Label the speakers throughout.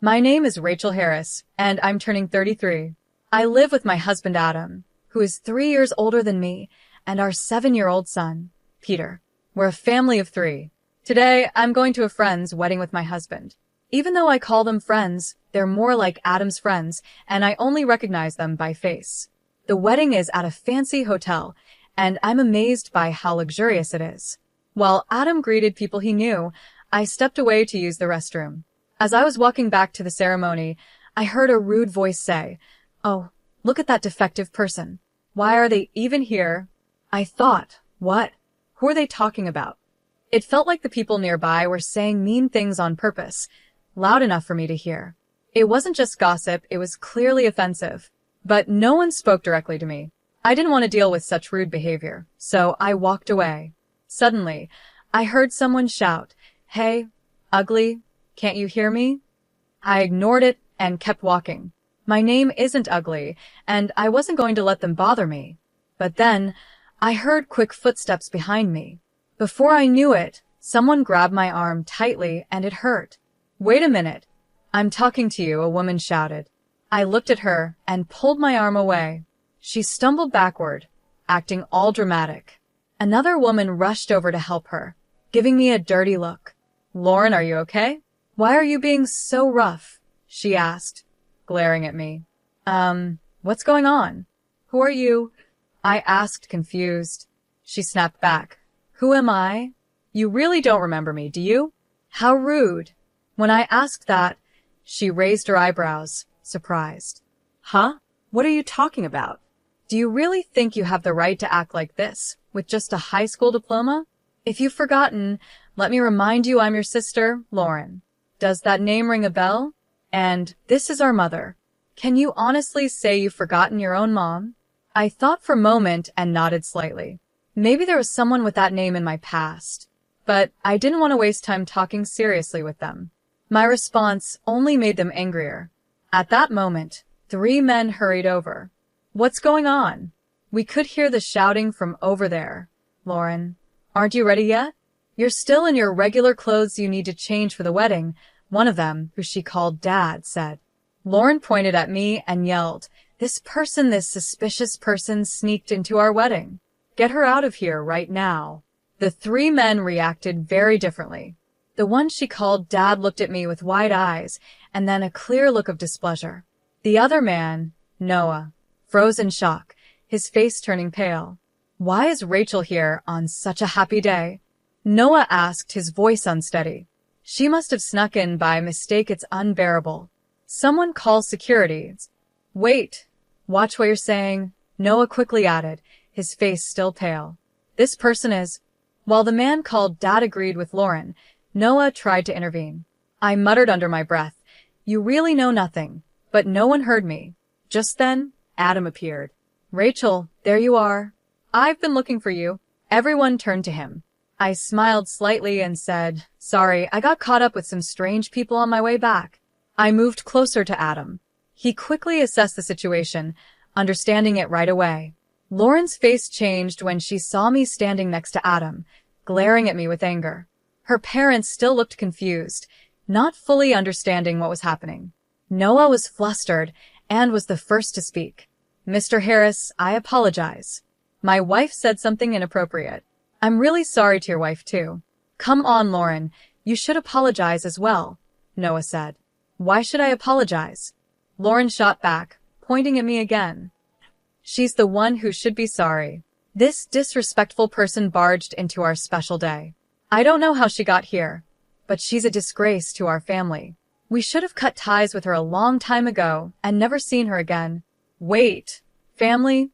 Speaker 1: My name is Rachel Harris, and I'm turning 33. I live with my husband Adam, who is 3 years older than me, and our 7-year-old son, Peter. We're a family of 3. Today, I'm going to a friend's wedding with my husband. Even though I call them friends, they're more like Adam's friends, and I only recognize them by face. The wedding is at a fancy hotel, and I'm amazed by how luxurious it is. While Adam greeted people he knew, I stepped away to use the restroom. As I was walking back to the ceremony, I heard a rude voice say, "Oh, look at that defective person. Why are they even here?" I thought, what? Who are they talking about? It felt like the people nearby were saying mean things on purpose, loud enough for me to hear. It wasn't just gossip, it was clearly offensive. But no one spoke directly to me. I didn't want to deal with such rude behavior, so I walked away. Suddenly, I heard someone shout, "Hey, ugly, can't you hear me?" I ignored it and kept walking. My name isn't ugly, and I wasn't going to let them bother me. But then, I heard quick footsteps behind me. Before I knew it, someone grabbed my arm tightly and it hurt. "Wait a minute. I'm talking to you," a woman shouted. I looked at her and pulled my arm away. She stumbled backward, acting all dramatic. Another woman rushed over to help her, giving me a dirty look. "Lauren, are you okay? Why are you being so rough?" she asked, glaring at me. What's going on? Who are you?" I asked, confused. She snapped back. "Who am I? You really don't remember me, do you? How rude." When I asked that, she raised her eyebrows, surprised. "Huh? What are you talking about? Do you really think you have the right to act like this, with just a high school diploma? If you've forgotten, let me remind you I'm your sister, Lauren. Does that name ring a bell? And this is our mother. Can you honestly say you've forgotten your own mom?" I thought for a moment and nodded slightly. Maybe there was someone with that name in my past. But I didn't want to waste time talking seriously with them. My response only made them angrier. At that moment, 3 men hurried over. "What's going on?" "We could hear the shouting from over there. Lauren, aren't you ready yet? You're still in your regular clothes you need to change for the wedding," one of them, who she called Dad, said. Lauren pointed at me and yelled, This suspicious person sneaked into our wedding. Get her out of here right now." The 3 men reacted very differently. The one she called Dad looked at me with wide eyes and then a clear look of displeasure. The other man, Noah, froze in shock, his face turning pale. "Why is Rachel here on such a happy day?" Noah asked, his voice unsteady. "She must have snuck in by mistake. It's unbearable. Someone call security." "Wait, watch what you're saying," Noah quickly added, his face still pale. "This person is—" While the man called Dad agreed with Lauren, Noah tried to intervene. I muttered under my breath, "You really know nothing," but no one heard me. Just then, Adam appeared. "Rachel, there you are. I've been looking for you." Everyone turned to him. I smiled slightly and said, "Sorry, I got caught up with some strange people on my way back." I moved closer to Adam. He quickly assessed the situation, understanding it right away. Lauren's face changed when she saw me standing next to Adam, glaring at me with anger. Her parents still looked confused, not fully understanding what was happening. Noah was flustered and was the first to speak. "Mr. Harris, I apologize. My wife said something inappropriate. I'm really sorry to your wife, too." "Come on, Lauren, you should apologize as well," Noah said. "Why should I apologize?" Lauren shot back, pointing at me again. "She's the one who should be sorry. This disrespectful person barged into our special day. I don't know how she got here, but she's a disgrace to our family. We should have cut ties with her a long time ago and never seen her again." "Wait, family?"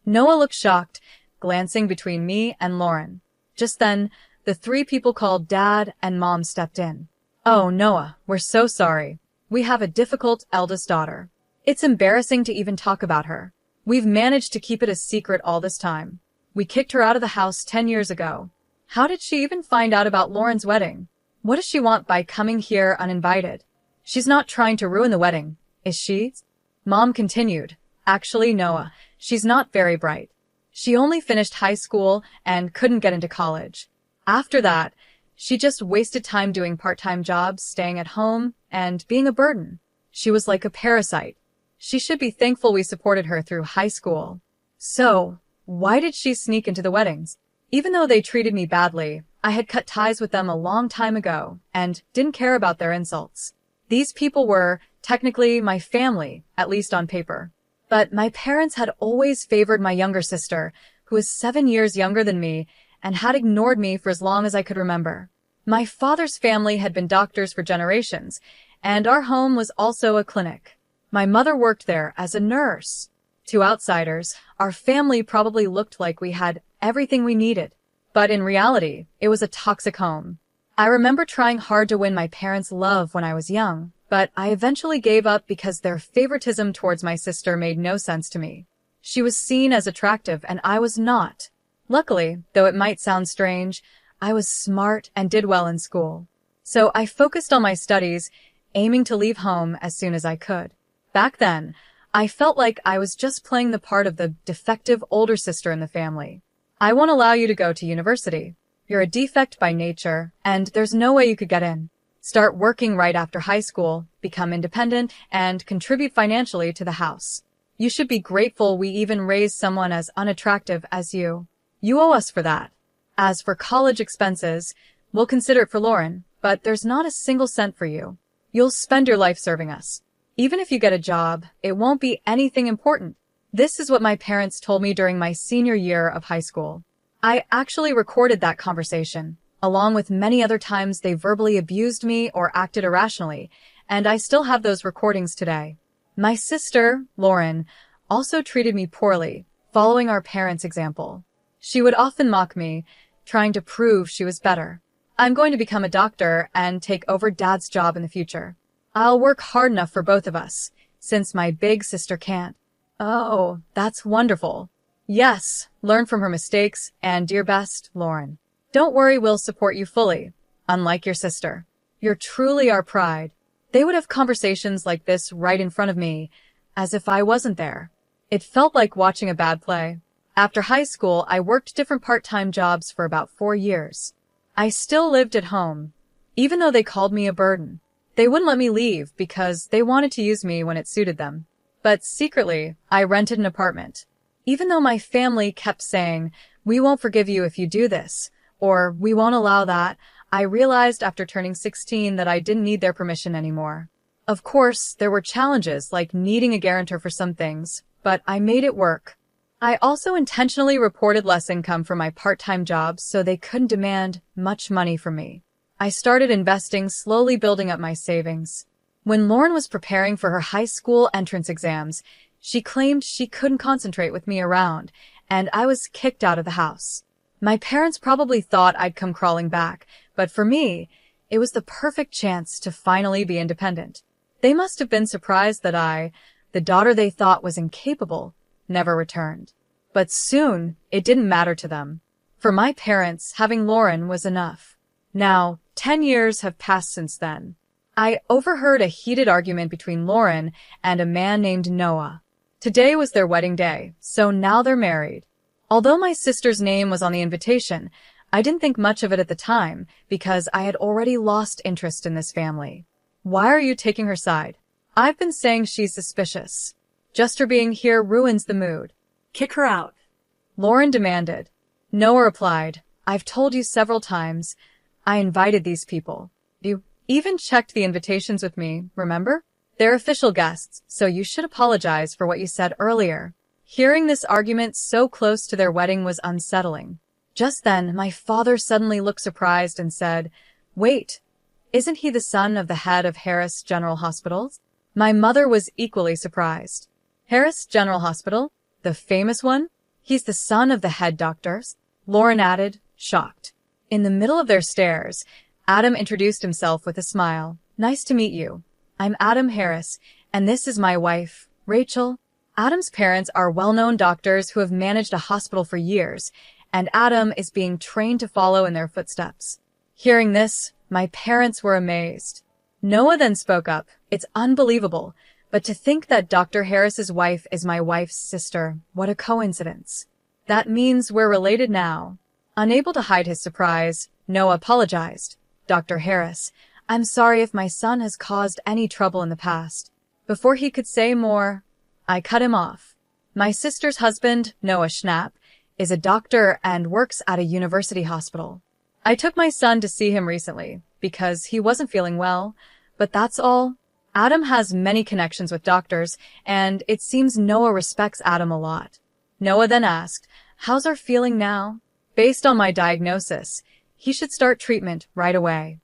Speaker 1: Noah looked shocked, glancing between me and Lauren. Just then, the 3 people called Dad and Mom stepped in. "Oh, Noah, we're so sorry. We have a difficult eldest daughter. It's embarrassing to even talk about her. We've managed to keep it a secret all this time. We kicked her out of the house 10 years ago. How did she even find out about Lauren's wedding? What does she want by coming here uninvited? She's not trying to ruin the wedding, is she?" Mom continued. "Actually, Noah, she's not very bright. She only finished high school and couldn't get into college. After that, She just wasted time doing part-time jobs, staying at home, and being a burden. She was like a parasite. She should be thankful we supported her through high school. So, why did she sneak into the weddings? Even though they treated me badly, I had cut ties with them a long time ago and didn't care about their insults. These people were, technically, my family, at least on paper. But my parents had always favored my younger sister, who was 7 years younger than me, and had ignored me for as long as I could remember. My father's family had been doctors for generations, and our home was also a clinic. My mother worked there as a nurse. To outsiders, our family probably looked like we had everything we needed. But in reality, it was a toxic home. I remember trying hard to win my parents' love when I was young, but I eventually gave up because their favoritism towards my sister made no sense to me. She was seen as attractive and I was not. Luckily, though it might sound strange, I was smart and did well in school. So I focused on my studies, aiming to leave home as soon as I could. Back then, I felt like I was just playing the part of the defective older sister in the family. I won't allow you to go to university. You're a defect by nature, and there's no way you could get in. Start working right after high school, become independent, and contribute financially to the house. You should be grateful we even raised someone as unattractive as you. You owe us for that. As for college expenses, we'll consider it for Lauren, but there's not a single cent for you. You'll spend your life serving us. Even if you get a job, it won't be anything important. This is what my parents told me during my senior year of high school. I actually recorded that conversation, along with many other times they verbally abused me or acted irrationally, and I still have those recordings today. My sister, Lauren, also treated me poorly, following our parents' example. She would often mock me, trying to prove she was better. I'm going to become a doctor and take over Dad's job in the future. I'll work hard enough for both of us, since my big sister can't. Oh, that's wonderful. Yes, learn from her mistakes, and dear best, Lauren. Don't worry, we'll support you fully, unlike your sister. You're truly our pride. They would have conversations like this right in front of me, as if I wasn't there. It felt like watching a bad play. After high school, I worked different part-time jobs for about 4 years. I still lived at home, even though they called me a burden. They wouldn't let me leave because they wanted to use me when it suited them. But secretly, I rented an apartment. Even though my family kept saying, "We won't forgive you if you do this," or "We won't allow that," I realized after turning 16 that I didn't need their permission anymore. Of course, there were challenges like needing a guarantor for some things, but I made it work. I also intentionally reported less income for my part-time jobs so they couldn't demand much money from me. I started investing, slowly building up my savings. When Lauren was preparing for her high school entrance exams, she claimed she couldn't concentrate with me around, and I was kicked out of the house. My parents probably thought I'd come crawling back, but for me, it was the perfect chance to finally be independent. They must have been surprised that I, the daughter they thought was incapable, never returned. But soon, it didn't matter to them. For my parents, having Lauren was enough. Now, 10 years have passed since then. I overheard a heated argument between Lauren and a man named Noah. Today was their wedding day, so now they're married. Although my sister's name was on the invitation, I didn't think much of it at the time because I had already lost interest in this family. Why are you taking her side? I've been saying she's suspicious. Just her being here ruins the mood. Kick her out, Lauren demanded. Noah replied, I've told you several times. I invited these people. You even checked the invitations with me, remember? They're official guests, so you should apologize for what you said earlier. Hearing this argument so close to their wedding was unsettling. Just then, my father suddenly looked surprised and said, Wait, isn't he the son of the head of Harris General Hospital? My mother was equally surprised. Harris General Hospital? The famous one? He's the son of the head doctors, Lauren added, shocked. In the middle of their stares, Adam introduced himself with a smile. Nice to meet you. I'm Adam Harris, and this is my wife, Rachel. Adam's parents are well-known doctors who have managed a hospital for years, and Adam is being trained to follow in their footsteps. Hearing this, my parents were amazed. Noah then spoke up. It's unbelievable, but to think that Dr. Harris's wife is my wife's sister, what a coincidence. That means we're related now. Unable to hide his surprise, Noah apologized. Dr. Harris, I'm sorry if my son has caused any trouble in the past. Before he could say more, I cut him off. My sister's husband, Noah Schnapp, is a doctor and works at a university hospital. I took my son to see him recently because he wasn't feeling well, but that's all. Adam has many connections with doctors, and it seems Noah respects Adam a lot. Noah then asked, how's our feeling now? Based on my diagnosis, he should start treatment right away.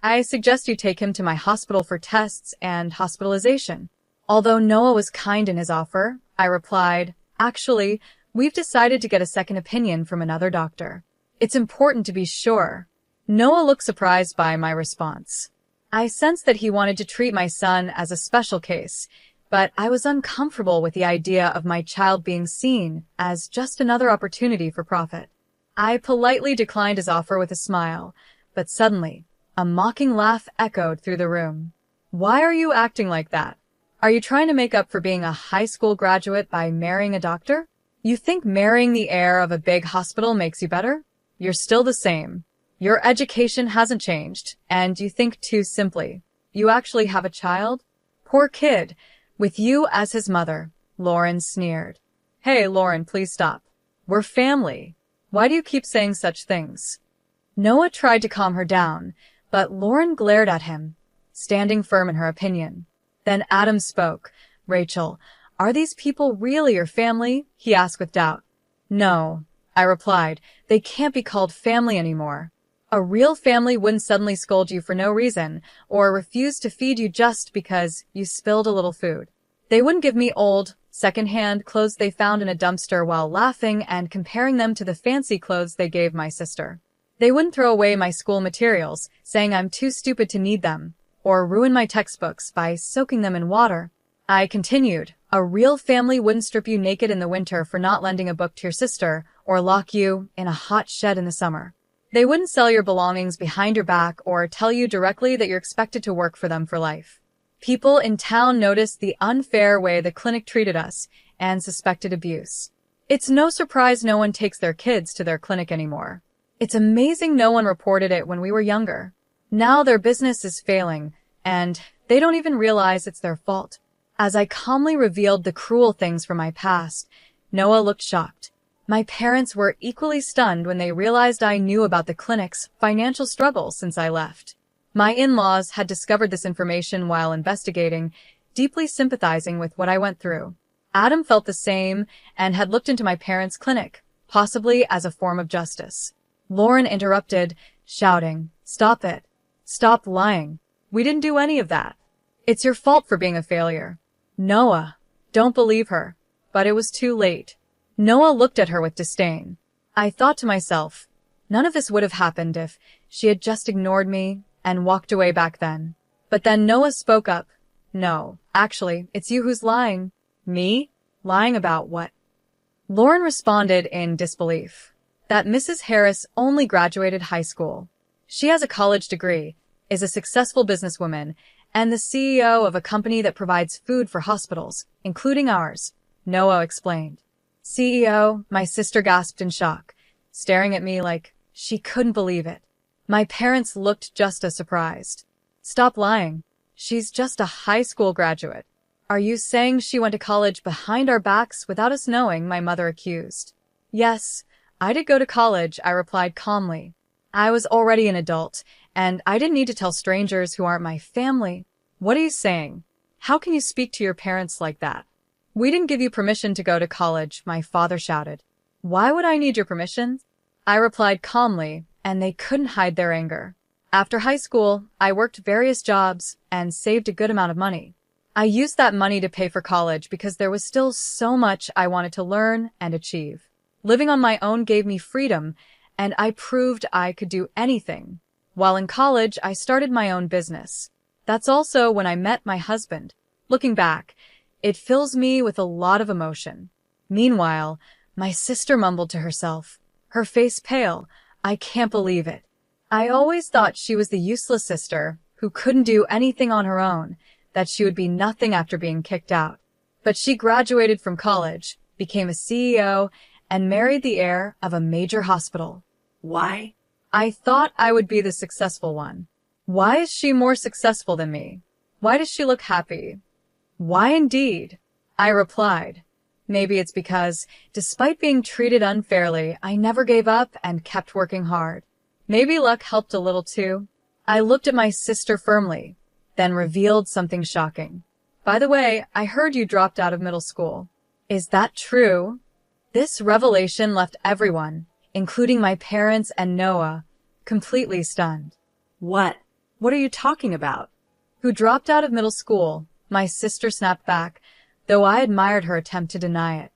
Speaker 1: I suggest you take him to my hospital for tests and hospitalization. Although Noah was kind in his offer, I replied, actually, we've decided to get a second opinion from another doctor. It's important to be sure. Noah looked surprised by my response. I sensed that he wanted to treat my son as a special case, but I was uncomfortable with the idea of my child being seen as just another opportunity for profit. I politely declined his offer with a smile, but suddenly, a mocking laugh echoed through the room. Why are you acting like that? Are you trying to make up for being a high school graduate by marrying a doctor? You think marrying the heir of a big hospital makes you better? You're still the same. Your education hasn't changed, and you think too simply. You actually have a child? Poor kid, with you as his mother, Lauren sneered. Hey, Lauren, please stop. We're family. Why do you keep saying such things? Noah tried to calm her down, but Lauren glared at him, standing firm in her opinion. Then Adam spoke. Rachel, are these people really your family? He asked with doubt. No, I replied. They can't be called family anymore. A real family wouldn't suddenly scold you for no reason, or refuse to feed you just because you spilled a little food. They wouldn't give me old, second-hand clothes they found in a dumpster while laughing and comparing them to the fancy clothes they gave my sister. They wouldn't throw away my school materials, saying I'm too stupid to need them, or ruin my textbooks by soaking them in water. I continued, a real family wouldn't strip you naked in the winter for not lending a book to your sister, or lock you in a hot shed in the summer. They wouldn't sell your belongings behind your back or tell you directly that you're expected to work for them for life. People in town noticed the unfair way the clinic treated us and suspected abuse. It's no surprise no one takes their kids to their clinic anymore. It's amazing no one reported it when we were younger. Now their business is failing, and they don't even realize it's their fault. As I calmly revealed the cruel things from my past, Noah looked shocked. My parents were equally stunned when they realized I knew about the clinic's financial struggles since I left. My in-laws had discovered this information while investigating, deeply sympathizing with what I went through. Adam felt the same and had looked into my parents' clinic, possibly as a form of justice. Lauren interrupted, shouting, Stop it. Stop lying. We didn't do any of that. It's your fault for being a failure. Noah, don't believe her. But it was too late. Noah looked at her with disdain. I thought to myself, none of this would have happened if she had just ignored me and walked away back then. But then Noah spoke up. No, actually, it's you who's lying. Me? Lying about what? Lauren responded in disbelief. That Mrs. Harris only graduated high school. She has a college degree, is a successful businesswoman, and the CEO of a company that provides food for hospitals, including ours, Noah explained. CEO, my sister gasped in shock, staring at me like she couldn't believe it. My parents looked just as surprised. Stop lying. She's just a high school graduate. Are you saying she went to college behind our backs without us knowing? My mother accused. Yes, I did go to college, I replied calmly. I was already an adult, and I didn't need to tell strangers who aren't my family. What are you saying? How can you speak to your parents like that? We didn't give you permission to go to college, my father shouted. Why would I need your permission? I replied calmly, and they couldn't hide their anger. After high school, I worked various jobs and saved a good amount of money. I used that money to pay for college because there was still so much I wanted to learn and achieve. Living on my own gave me freedom, and I proved I could do anything. While in college, I started my own business. That's also when I met my husband. Looking back, it fills me with a lot of emotion. Meanwhile, my sister mumbled to herself, her face pale. I can't believe it. I always thought she was the useless sister who couldn't do anything on her own, that she would be nothing after being kicked out. But she graduated from college, became a CEO, and married the heir of a major hospital. Why? I thought I would be the successful one. Why is she more successful than me? Why does she look happy? Why indeed? I replied. Maybe it's because, despite being treated unfairly, I never gave up and kept working hard. Maybe luck helped a little too. I looked at my sister firmly, then revealed something shocking. By the way, I heard you dropped out of middle school. Is that true? This revelation left everyone, including my parents and Noah, completely stunned.
Speaker 2: What? What are you talking about?
Speaker 1: Who dropped out of middle school? My sister snapped back, though I admired her attempt to deny it.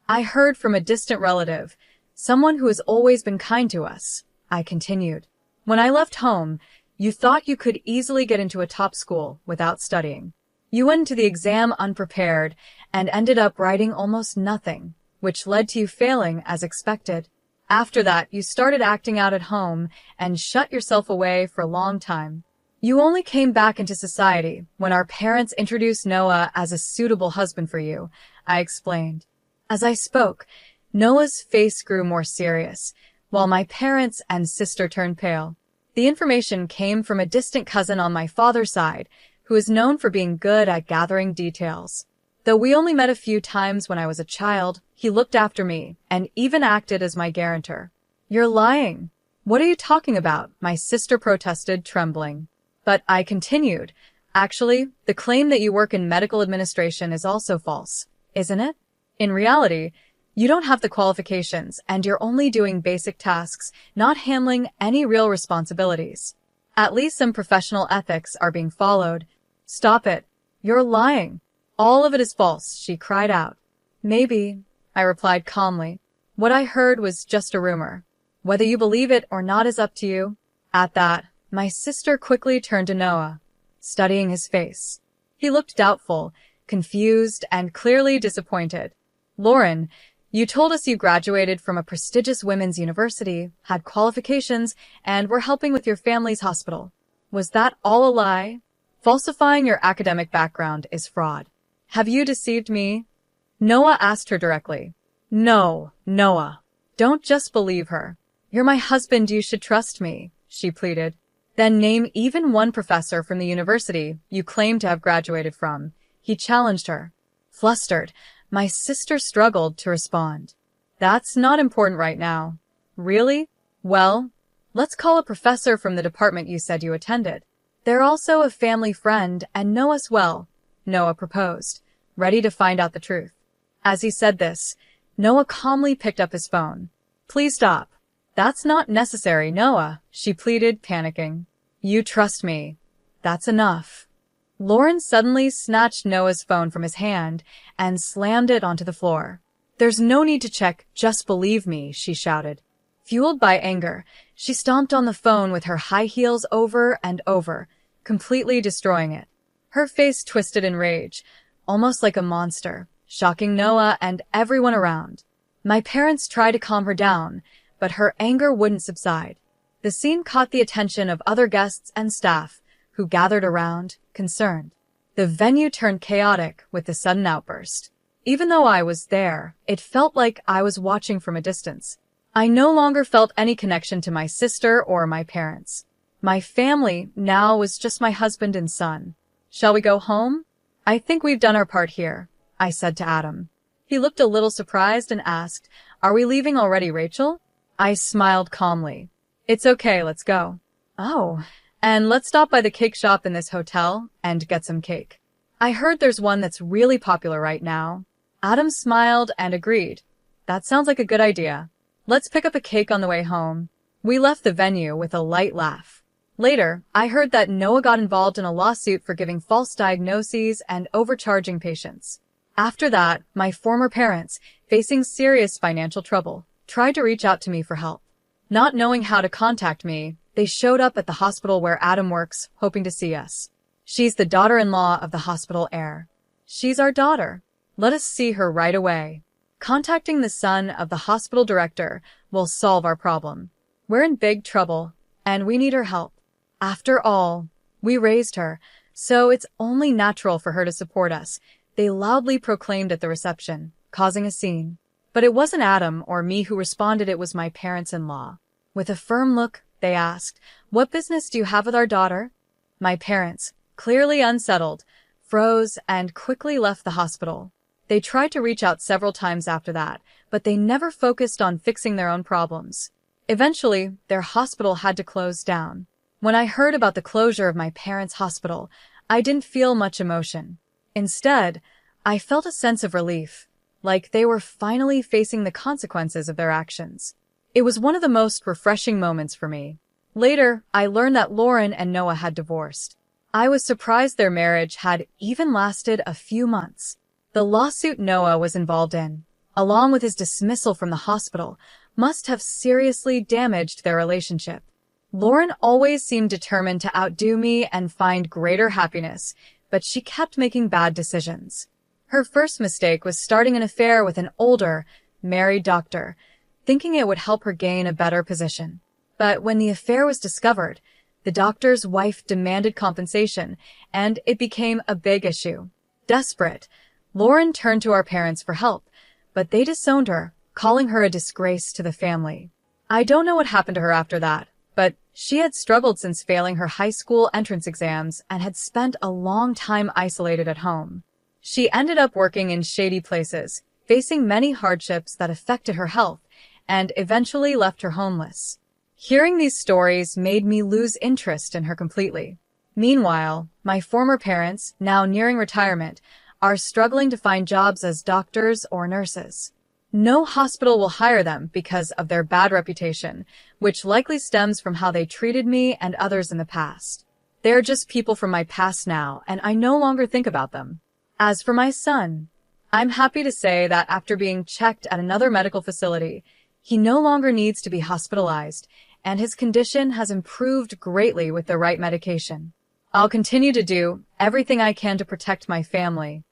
Speaker 1: I heard from a distant relative, someone who has always been kind to us. I continued. When I left home, you thought you could easily get into a top school without studying. You went into the exam unprepared and ended up writing almost nothing, which led to you failing as expected. After that, you started acting out at home and shut yourself away for a long time. You only came back into society when our parents introduced Noah as a suitable husband for you, I explained. As I spoke, Noah's face grew more serious, while my parents and sister turned pale. The information came from a distant cousin on my father's side, who is known for being good at gathering details. Though we only met a few times when I was a child, he looked after me and even acted as my guarantor. You're lying. What are you talking about? My sister protested, trembling. But I continued. Actually, the claim that you work in medical administration is also false, isn't it? In reality, you don't have the qualifications and you're only doing basic tasks, not handling any real responsibilities. At least some professional ethics are being followed. Stop it. You're lying. All of it is false, she cried out. Maybe, I replied calmly. What I heard was just a rumor. Whether you believe it or not is up to you. At that, my sister quickly turned to Noah, studying his face. He looked doubtful, confused, and clearly disappointed. Lauren, you told us you graduated from a prestigious women's university, had qualifications, and were helping with your family's hospital. Was that all a lie? Falsifying your academic background is fraud. Have you deceived me? Noah asked her directly. No, Noah. Don't just believe her. You're my husband, you should trust me, she pleaded. Then name even one professor from the university you claim to have graduated from. He challenged her. Flustered, my sister struggled to respond. That's not important right now. Really? Well, let's call a professor from the department you said you attended. They're also a family friend and know us well, Noah proposed, ready to find out the truth. As he said this, Noah calmly picked up his phone. Please stop. That's not necessary, Noah, she pleaded, panicking. You trust me. That's enough. Lauren suddenly snatched Noah's phone from his hand and slammed it onto the floor. There's no need to check, just believe me, she shouted. Fueled by anger, she stomped on the phone with her high heels over and over, completely destroying it. Her face twisted in rage, almost like a monster, shocking Noah and everyone around. My parents tried to calm her down, but her anger wouldn't subside. The scene caught the attention of other guests and staff, who gathered around, concerned. The venue turned chaotic with the sudden outburst. Even though I was there, it felt like I was watching from a distance. I no longer felt any connection to my sister or my parents. My family now was just my husband and son. Shall we go home? I think we've done our part here, I said to Adam. He looked a little surprised and asked, Are we leaving already, Rachel? I smiled calmly. It's okay, let's go. Oh, and let's stop by the cake shop in this hotel and get some cake. I heard there's one that's really popular right now. Adam smiled and agreed. That sounds like a good idea. Let's pick up a cake on the way home. We left the venue with a light laugh. Later, I heard that Noah got involved in a lawsuit for giving false diagnoses and overcharging patients. After that, my former parents, facing serious financial trouble, tried to reach out to me for help. Not knowing how to contact me, they showed up at the hospital where Adam works, hoping to see us. She's the daughter-in-law of the hospital heir. She's our daughter. Let us see her right away. Contacting the son of the hospital director will solve our problem. We're in big trouble, and we need her help. After all, we raised her, so it's only natural for her to support us, they loudly proclaimed at the reception, causing a scene. But it wasn't Adam or me who responded, it was my parents-in-law. With a firm look, they asked. What business do you have with our daughter? My parents, clearly unsettled, froze and quickly left the hospital. They tried to reach out several times after that, but they never focused on fixing their own problems. Eventually, their hospital had to close down. When I heard about the closure of my parents' hospital, I didn't feel much emotion. Instead, I felt a sense of relief, like they were finally facing the consequences of their actions. It was one of the most refreshing moments for me. Later, I learned that Lauren and Noah had divorced. I was surprised their marriage had even lasted a few months. The lawsuit Noah was involved in, along with his dismissal from the hospital, must have seriously damaged their relationship. Lauren always seemed determined to outdo me and find greater happiness, but she kept making bad decisions. Her first mistake was starting an affair with an older, married doctor, thinking it would help her gain a better position. But when the affair was discovered, the doctor's wife demanded compensation, and it became a big issue. Desperate, Lauren turned to our parents for help, but they disowned her, calling her a disgrace to the family. I don't know what happened to her after that, but she had struggled since failing her high school entrance exams and had spent a long time isolated at home. She ended up working in shady places, facing many hardships that affected her health, and eventually left her homeless. Hearing these stories made me lose interest in her completely. Meanwhile, my former parents, now nearing retirement, are struggling to find jobs as doctors or nurses. No hospital will hire them because of their bad reputation, which likely stems from how they treated me and others in the past. They're just people from my past now, and I no longer think about them. As for my son, I'm happy to say that after being checked at another medical facility, he no longer needs to be hospitalized, and his condition has improved greatly with the right medication. I'll continue to do everything I can to protect my family